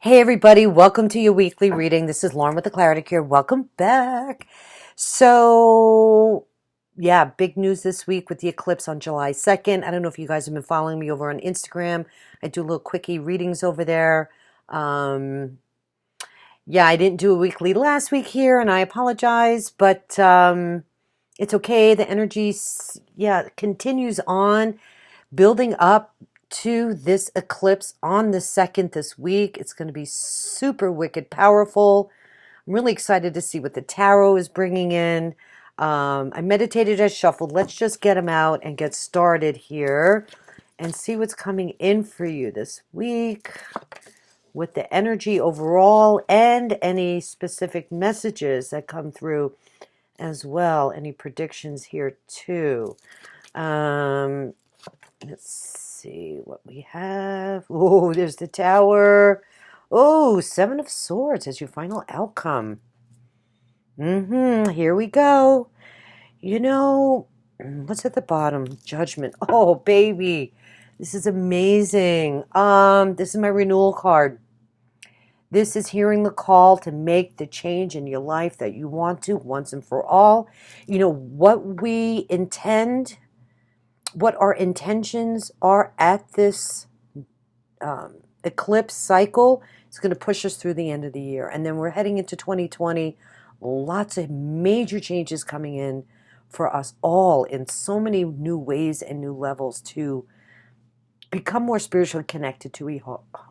Hey everybody, welcome to your weekly reading. This is Lauren with the Clarity Cure. Welcome back. So, yeah, big news this week with the eclipse on July 2nd. I don't know if you guys have been following me over on Instagram. I do little quickie readings over there. Yeah, I didn't do a weekly last week here, and I apologize, but it's okay. The energy, continues on building up to this eclipse on the 2nd this week. It's going to be super wicked powerful. I'm really excited to see what the tarot is bringing in. I meditated, I shuffled. Let's just get them out and get started here and see what's coming in for you this week with the energy overall and any specific messages that come through as well. Any predictions here too. Let's see what we have. Oh, there's the Tower. Oh, Seven of Swords as your final outcome. Here we go. You know, what's at the bottom? Judgment. Oh, baby. This is amazing. This is my renewal card. This is hearing the call to make the change in your life that you want to once and for all. You know, what we intend, what our intentions are at this eclipse cycle is going to push us through the end of the year. And then we're heading into 2020. Lots of major changes coming in for us all in so many new ways and new levels to become more spiritually connected to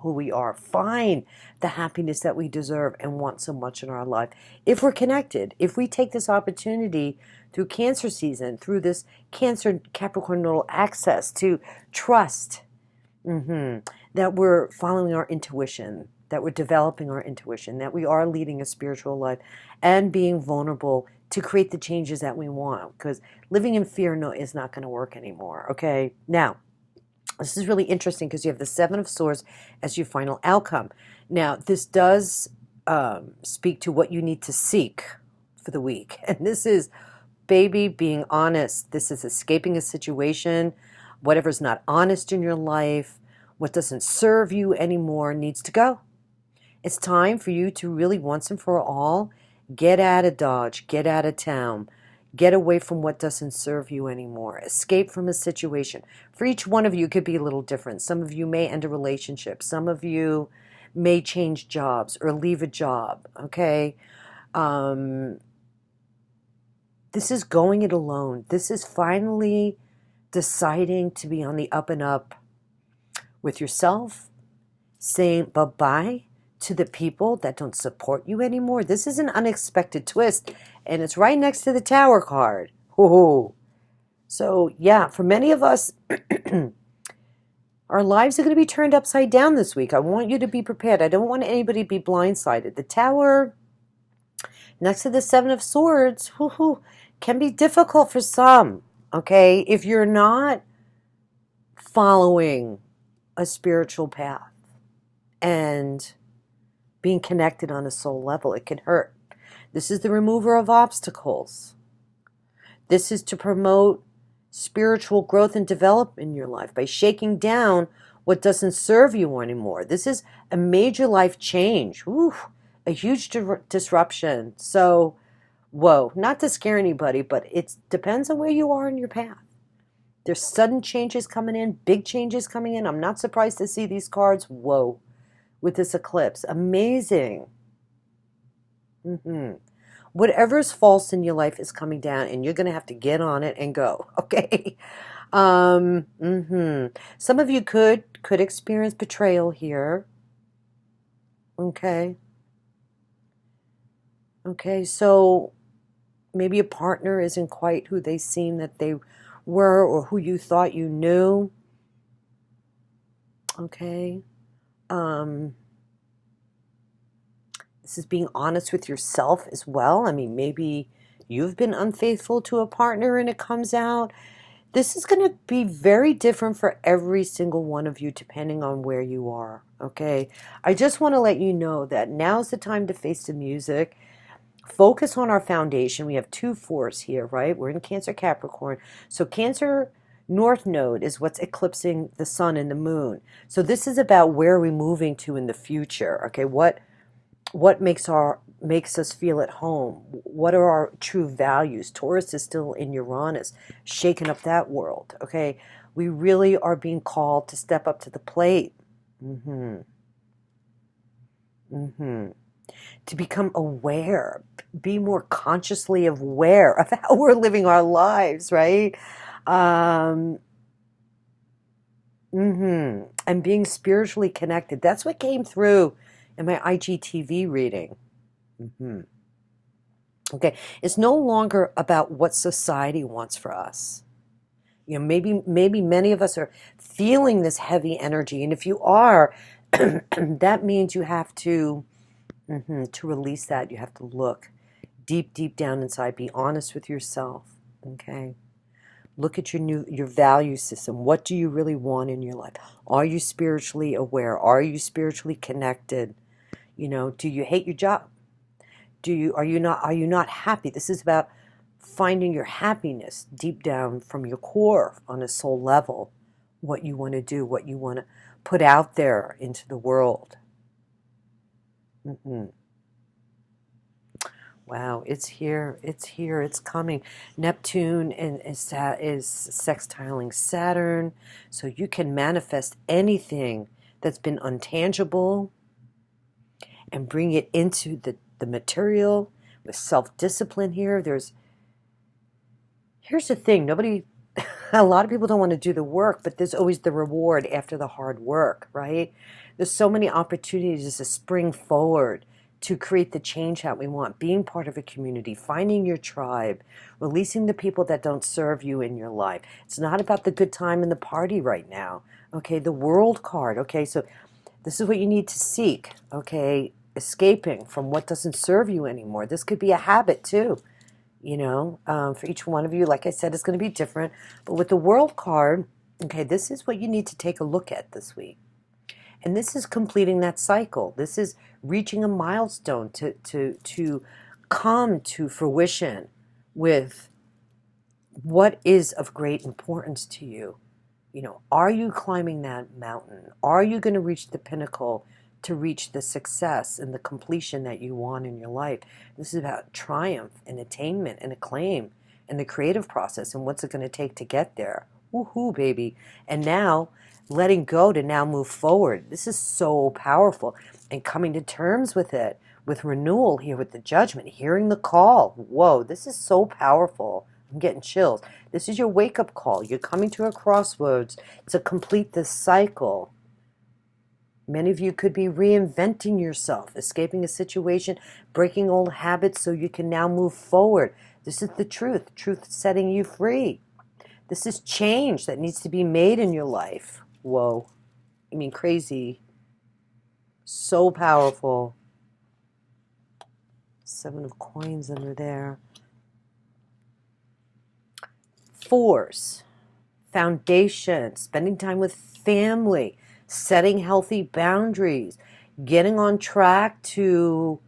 who we are. Find the happiness that we deserve and want so much in our life. If we're connected, if we take this opportunity through Cancer season, through this Cancer Capricorn nodal access to trust that we're following our intuition, that we're developing our intuition, that we are leading a spiritual life and being vulnerable to create the changes that we want. Because living in fear is not going to work anymore. Okay, now, this is really interesting because you have the Seven of Swords as your final outcome. Now, this does speak to what you need to seek for the week. And this is, baby, being honest. This is escaping a situation. Whatever's not honest in your life, what doesn't serve you anymore needs to go. It's time for you to really, once and for all, get out of Dodge, get out of town. Get away from what doesn't serve you anymore. Escape from a situation. For each one of you, it could be a little different. Some of you may end a relationship. Some of you may change jobs or leave a job, okay? This is going it alone. This is finally deciding to be on the up and up with yourself, saying bye-bye to the people that don't support you anymore. This is an unexpected twist, and it's right next to the Tower card. Oh, so yeah, for many of us, our lives are going to be turned upside down this week. I want you to be prepared. I don't want anybody to be blindsided. The Tower next to the Seven of Swords can be difficult for some, okay, if you're not following a spiritual path and being connected on a soul level. It can hurt. This is the remover of obstacles. This is to promote spiritual growth and development in your life by shaking down what doesn't serve you anymore. This is a major life change. A huge disruption. So, whoa, not to scare anybody, but it depends on where you are in your path. There's sudden changes coming in, big changes coming in. I'm not surprised to see these cards. Whoa. With this eclipse. Amazing. Whatever's false in your life is coming down, and you're going to have to get on it and go. Okay? Some of you could experience betrayal here. Okay? Okay, so maybe a partner isn't quite who they seem that they were or who you thought you knew. Okay? This is being honest with yourself as well. I mean, maybe you've been unfaithful to a partner and it comes out. This is going to be very different for every single one of you depending on where you are, okay? I just want to let you know that now's the time to face the music. Focus on our foundation. We have 2 4s here, right? We're in Cancer Capricorn. So Cancer North node is what's eclipsing the sun and the moon. So this is about where are we moving to in the future. Okay, what makes us feel at home? What are our true values? Taurus is still in Uranus, shaking up that world. Okay, we really are being called to step up to the plate. Mm-hmm. Mm-hmm. To become aware, be more consciously aware of how we're living our lives, right? Um, and being spiritually connected. That's what came through in my IGTV reading. hmm Okay, it's no longer about what society wants for us. You know, maybe many of us are feeling this heavy energy, and if you are, that means you have to release that. You have to look deep down inside. Be honest with yourself. Okay. Look at your value system. What do you really want in your life? Are you spiritually aware? Are you spiritually connected? You know, do you hate your job? Are you not happy? This is about finding your happiness deep down from your core on a soul level. What you want to do, what you want to put out there into the world. Mm-hmm. Wow, it's here, it's coming. Neptune is sextiling Saturn, so you can manifest anything that's been untangible and bring it into the material with self-discipline here. Here's the thing, a lot of people don't want to do the work, but there's always the reward after the hard work, right? There's so many opportunities to spring forward to create the change that we want, being part of a community, finding your tribe, releasing the people that don't serve you in your life. It's not about the good time and the party right now. Okay, the world card. Okay, so this is what you need to seek. Okay, escaping from what doesn't serve you anymore. This could be a habit too. You know, for each one of you, like I said, it's going to be different. But with the world card, okay, this is what you need to take a look at this week. And this is completing that cycle. This is reaching a milestone to come to fruition with what is of great importance to you. You know, are you climbing that mountain? Are you going to reach the pinnacle to reach the success and the completion that you want in your life? This is about triumph and attainment and acclaim and the creative process and what's it going to take to get there. Woohoo, baby. And now letting go to now move forward. This is so powerful. And coming to terms with it, with renewal here, with the judgment, hearing the call. Whoa, this is so powerful. I'm getting chills. This is your wake-up call. You're coming to a crossroads to complete this cycle. Many of you could be reinventing yourself, escaping a situation, breaking old habits so you can now move forward. This is the truth. Truth setting you free. This is change that needs to be made in your life. Whoa. I mean, crazy. So powerful. 7 of coins under there. 4s. Foundation. Spending time with family. Setting healthy boundaries. Getting on track to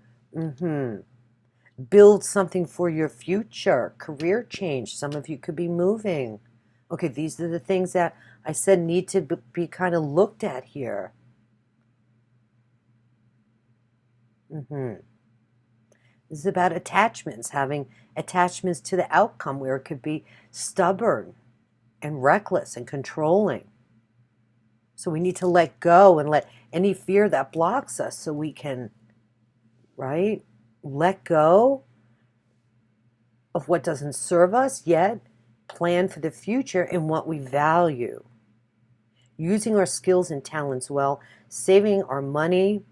build something for your future. Career change. Some of you could be moving. Okay, these are the things that I said need to be kind of looked at here. This is about attachments, having attachments to the outcome where it could be stubborn and reckless and controlling. So we need to let go and let any fear that blocks us so we can, right, let go of what doesn't serve us, yet plan for the future and what we value. Using our skills and talents well, saving our money,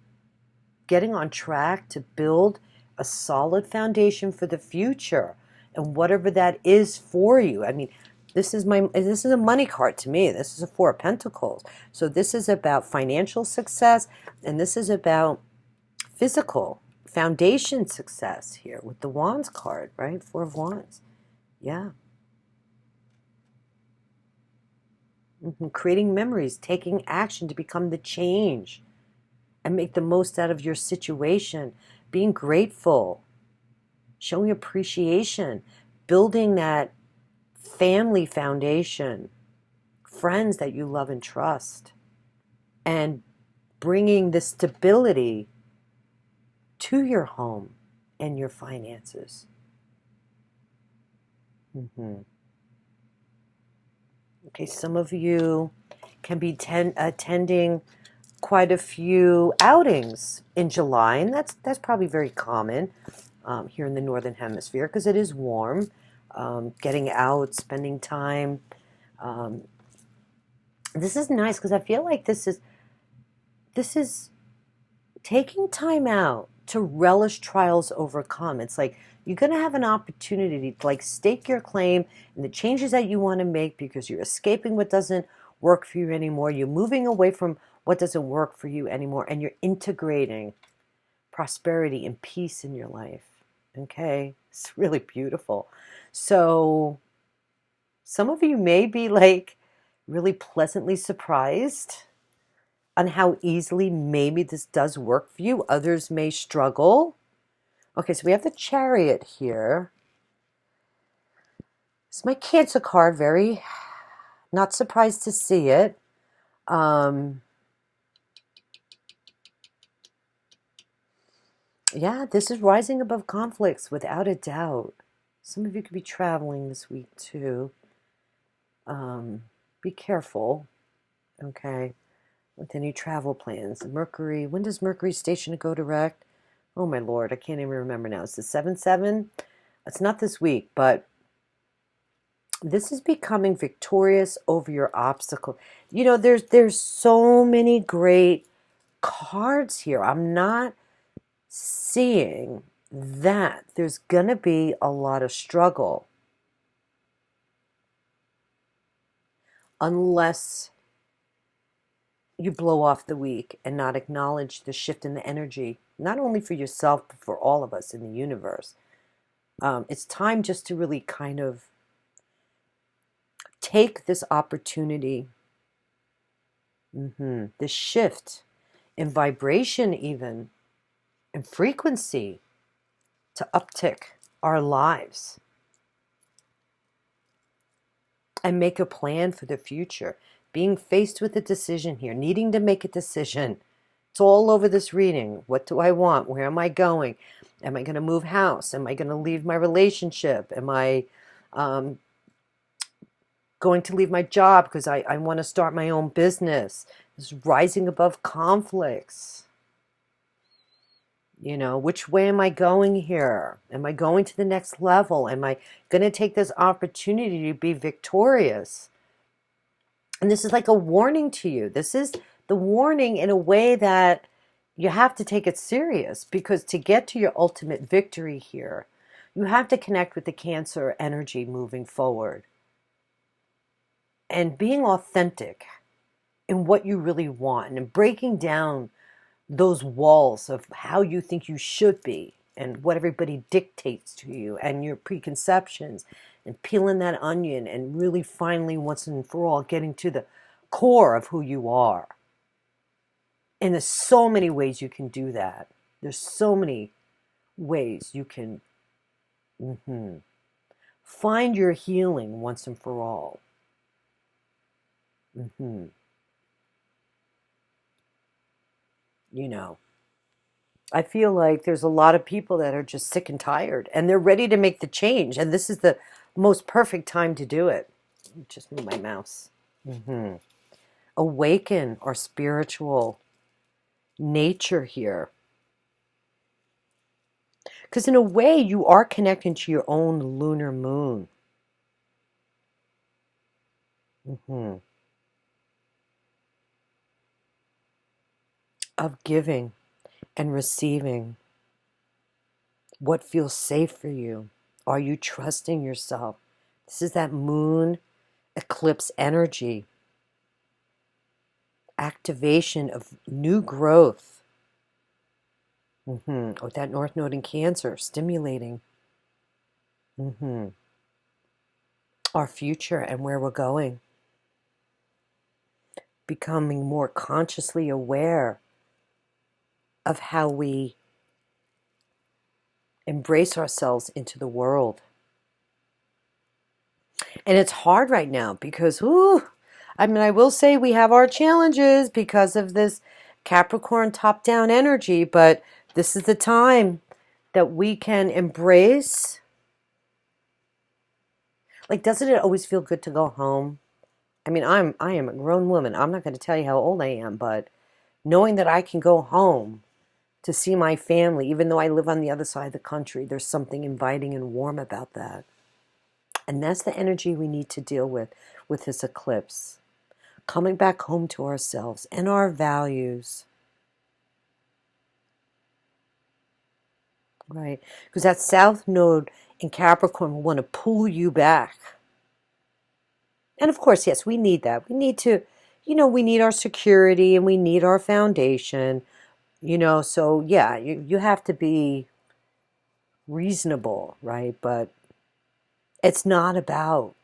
getting on track to build a solid foundation for the future and whatever that is for you. I mean, this is a money card to me. This is a 4 of Pentacles. So this is about financial success, and this is about physical foundation success here with the Wands card, right? 4 of Wands. Yeah. Creating memories, taking action to become the change and make the most out of your situation, being grateful, showing appreciation, building that family foundation. friends that you love and trust, and bringing the stability to your home and your finances. Okay, some of you can be attending quite a few outings in July, and that's probably very common here in the Northern Hemisphere because it is warm. Getting out, spending time. This is nice because I feel like this is taking time out to relish trials overcome. It's like you're going to have an opportunity to like stake your claim and the changes that you want to make because you're escaping what doesn't work for you anymore. You're moving away from what doesn't work for you anymore, and you're integrating prosperity and peace in your life. Okay? It's really beautiful. So some of you may be like really pleasantly surprised on how easily maybe this does work for you. Others may struggle. Okay, so we have the Chariot here. It's my Cancer card. Very not surprised to see it. Yeah, this is rising above conflicts without a doubt. Some of you could be traveling this week too. Be careful, okay, with any travel plans. Mercury, when does Mercury station go direct? Oh my Lord, I can't even remember now. It's the 7/7. It's not this week, but this is becoming victorious over your obstacle. You know, there's so many great cards here. I'm not seeing that there's gonna be a lot of struggle unless you blow off the week and not acknowledge the shift in the energy, not only for yourself, but for all of us in the universe. It's time just to really kind of take this opportunity, the shift in vibration even, and frequency to uptick our lives and make a plan for the future. Being faced with a decision here, needing to make a decision. It's all over this reading. What do I want? Where am I going? Am I going to move house? Am I going to leave my relationship? Am I going to leave my job because I want to start my own business? This is rising above conflicts. You know, which way am I going here? Am I going to the next level? Am I going to take this opportunity to be victorious? And this is like a warning to you. This is the warning in a way that you have to take it serious, because to get to your ultimate victory here, you have to connect with the Cancer energy moving forward and being authentic in what you really want and breaking down those walls of how you think you should be and what everybody dictates to you and your preconceptions, and peeling that onion and really finally once and for all getting to the core of who you are. And there's so many ways you can do that. There's so many ways you can find your healing once and for all. You know, I feel like there's a lot of people that are just sick and tired and they're ready to make the change. And this is the most perfect time to do it. Just move my mouse. Awaken our spiritual nature here. Because in a way, you are connecting to your own lunar moon. Of giving and receiving. What feels safe for you? Are you trusting yourself? This is that moon eclipse energy. Activation of new growth. With that North Node in Cancer, stimulating our future and where we're going. Becoming more consciously aware of how we embrace ourselves into the world. And it's hard right now because, I mean, I will say we have our challenges because of this Capricorn top-down energy, but this is the time that we can embrace. Like, doesn't it always feel good to go home? I mean, I am a grown woman. I'm not going to tell you how old I am, but knowing that I can go home to see my family, even though I live on the other side of the country, there's something inviting and warm about that. And that's the energy we need to deal with this eclipse. Coming back home to ourselves and our values. Right? Because that South Node in Capricorn will want to pull you back. And of course, yes, we need that. We need to, we need our security and we need our foundation, so yeah, you have to be reasonable, right? But it's not about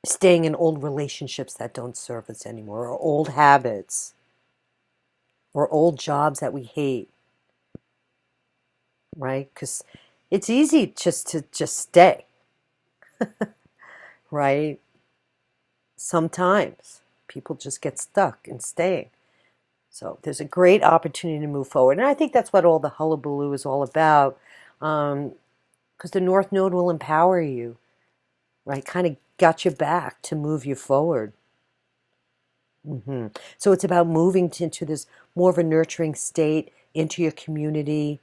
staying in old relationships that don't serve us anymore, or old habits, or old jobs that we hate, right? Because it's easy just to just stay, right? Sometimes people just get stuck in staying. So there's a great opportunity to move forward. And I think that's what all the hullabaloo is all about. Because the North Node will empower you, right? Kind of got your back to move you forward. So it's about moving into this more of a nurturing state, into your community,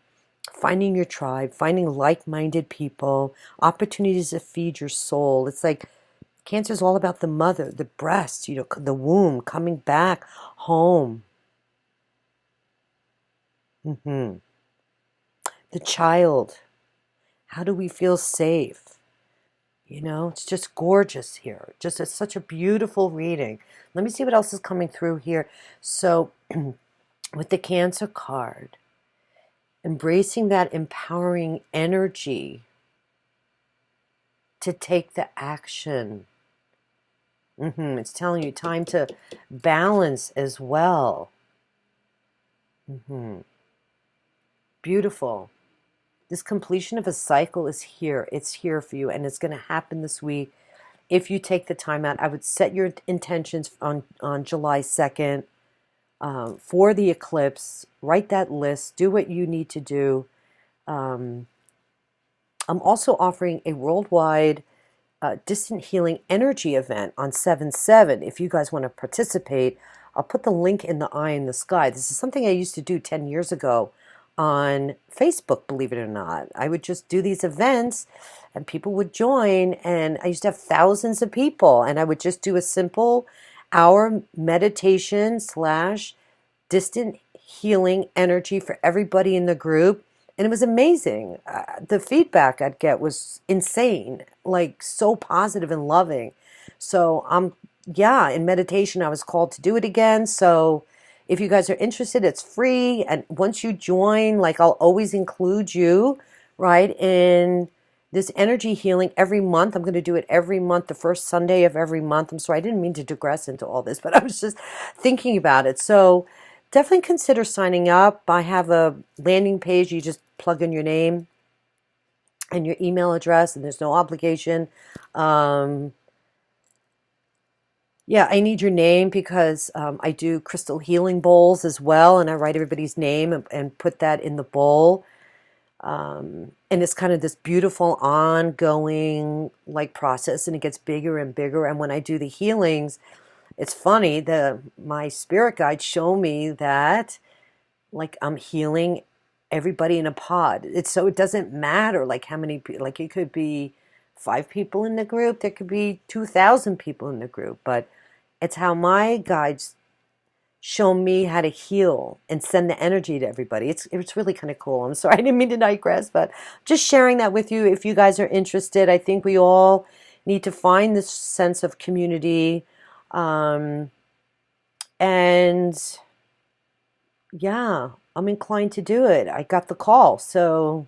finding your tribe, finding like-minded people, opportunities to feed your soul. It's like Cancer is all about the mother, the breast, the womb, coming back home. The child. How do we feel safe? It's just gorgeous here. It's such a beautiful reading. Let me see what else is coming through here. So, with the Cancer card, embracing that empowering energy to take the action. It's telling you time to balance as well. Beautiful. This completion of a cycle is here. It's here for you, and it's going to happen this week. If you take the time out, I would set your intentions on July 2nd for the eclipse. Write that list. Do what you need to do. I'm also offering a worldwide distant healing energy event on 7/7. If you guys want to participate, I'll put the link in the eye in the sky. This is something I used to do 10 years ago on Facebook, believe it or not. I would just do these events and people would join, and I used to have thousands of people, and I would just do a simple hour meditation / distant healing energy for everybody in the group. And it was amazing. The feedback I'd get was insane, like so positive and loving. So in meditation, I was called to do it again. So if you guys are interested, it's free. And once you join, like I'll always include you, right, in this energy healing every month. I'm going to do it every month, the first Sunday of every month. I'm sorry, I didn't mean to digress into all this, but I was just thinking about it. So definitely consider signing up. I have a landing page. You just plug in your name and your email address, and there's no obligation. Yeah, I need your name because I do crystal healing bowls as well, and I write everybody's name and put that in the bowl. And it's kind of this beautiful ongoing like process, and it gets bigger and bigger. And when I do the healings, it's funny, my spirit guides show me that like I'm healing everybody in a pod. So it doesn't matter like how many people, like it could be 5 people in the group, there could be 2,000 people in the group, but it's how my guides show me how to heal and send the energy to everybody. It's really kind of cool. I'm sorry, I didn't mean to digress, but just sharing that with you if you guys are interested. I think we all need to find this sense of community. And yeah, I'm inclined to do it. I got the call, so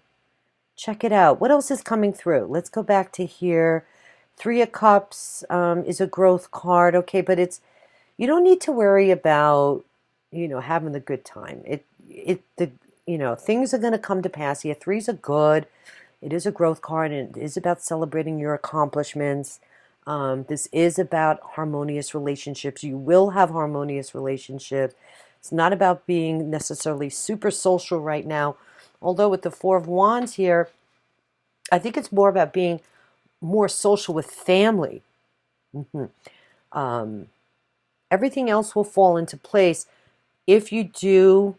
check it out. What else is coming through? Let's go back to here. 3 of Cups is a growth card. Okay, but you don't need to worry about, having a good time. Things are going to come to pass here. 3s are good. It is a growth card, and it is about celebrating your accomplishments. This is about harmonious relationships. You will have harmonious relationships. It's not about being necessarily super social right now. Although with the Four of Wands here, I think it's more about being more social with family. Everything else will fall into place if you do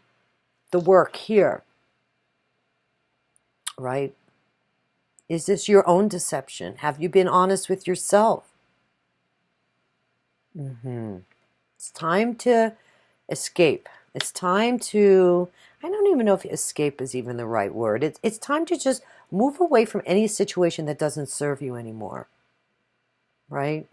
the work here, right? Is this your own deception? Have you been honest with yourself? It's time to escape. It's time to, I don't even know if escape is even the right word. It's time to just move away from any situation that doesn't serve you anymore, right?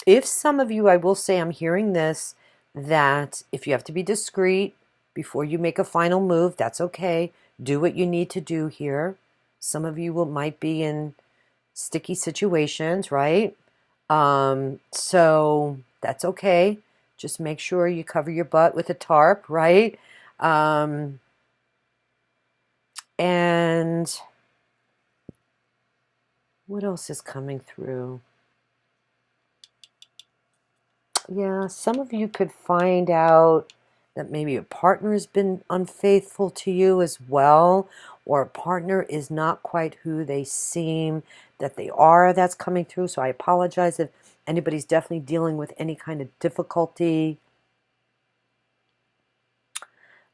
If some of you, I will say, I'm hearing this, that if you have to be discreet before you make a final move, that's okay. Do what you need to do here. Some of you might be in sticky situations, right? So that's okay. Just make sure you cover your butt with a tarp, right? And what else is coming through? Yeah, some of you could find out that maybe a partner has been unfaithful to you as well, or a partner is not quite who they seem that they are. That's coming through. So I apologize if anybody's definitely dealing with any kind of difficulty.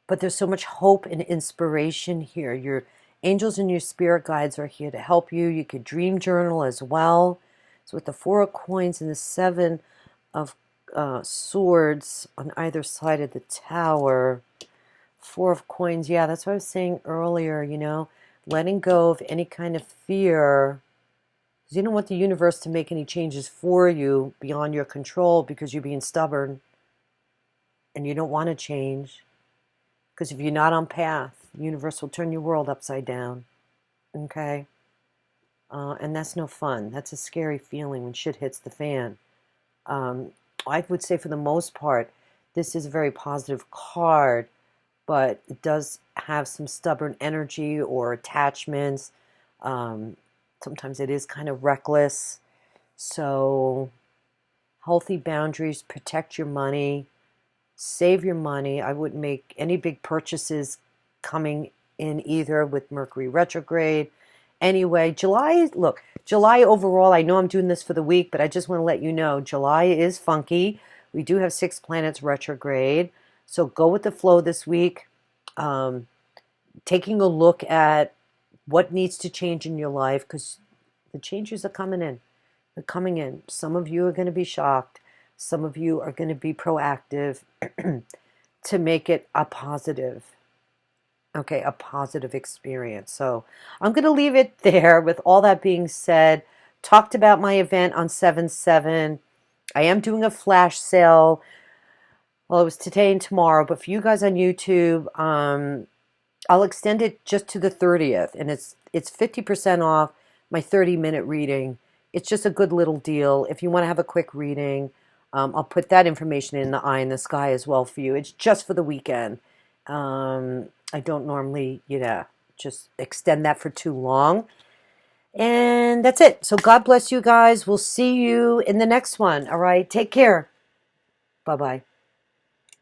But there's so much hope and inspiration here. Your angels and your spirit guides are here to help you. You could dream journal as well. So with the Four of Coins and the Seven of Swords on either side of the Tower, Four of Coins, yeah, that's what I was saying earlier, you know, letting go of any kind of fear. Because you don't want the universe to make any changes for you beyond your control because you're being stubborn and you don't want to change. Because if you're not on path, the universe will turn your world upside down. Okay? And that's no fun. That's a scary feeling when shit hits the fan. I would say for the most part, this is a very positive card, but it does have some stubborn energy or attachments. Sometimes it is kind of reckless. So healthy boundaries, protect your money, save your money. I wouldn't make any big purchases coming in either with Mercury retrograde. Anyway, July, look, July overall, I know I'm doing this for the week, but I just want to let you know, July is funky. We do have 6 planets retrograde. So go with the flow this week. Taking a look at what needs to change in your life, because the changes are coming in. They're coming in. Some of you are going to be shocked. Some of you are going to be proactive to make it a positive. Okay, a positive experience. So I'm going to leave it there. With all that being said, talked about my event on 7/7. I am doing a flash sale. Well, it was today and tomorrow, but for you guys on YouTube, I'll extend it just to the 30th, and it's 50% off my 30-minute reading. It's just a good little deal. If you want to have a quick reading, I'll put that information in the eye in the sky as well for you. It's just for the weekend. I don't normally, just extend that for too long. And that's it. So God bless you guys. We'll see you in the next one. All right. Take care. Bye-bye.